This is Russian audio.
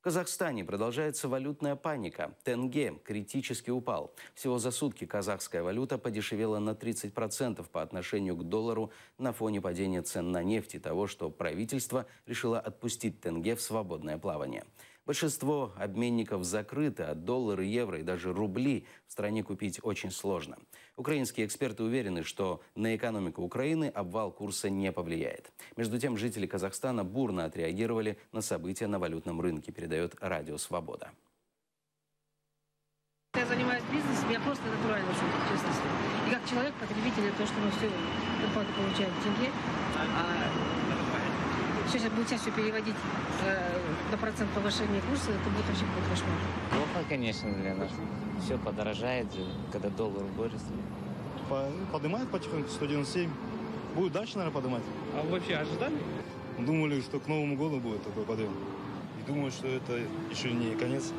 В Казахстане продолжается валютная паника. Тенге критически упал. Всего за сутки казахская валюта подешевела на 30% по отношению к доллару на фоне падения цен на нефть и того, что правительство решило отпустить тенге в свободное плавание. Большинство обменников закрыты, а доллары, евро и даже рубли в стране купить очень сложно. Украинские эксперты уверены, что на экономику Украины обвал курса не повлияет. Между тем, жители Казахстана бурно отреагировали на события на валютном рынке, передает Радио Свобода. Я занимаюсь бизнесом, я просто натурально шутка, честно. И как человек, потребитель, то, что мы все зарплату получаем в тенге, сейчас будет все переводить на процент повышения курса, это будет вообще какой-то кошмар. Плохо, конечно, для нас. Все подорожает, когда доллар вырастет. Поднимает потихоньку 197. Будет дальше, наверное, поднимать. А вы вообще ожидали? Думали, что к Новому году будет такой подъем. И думаю, что это еще не конец.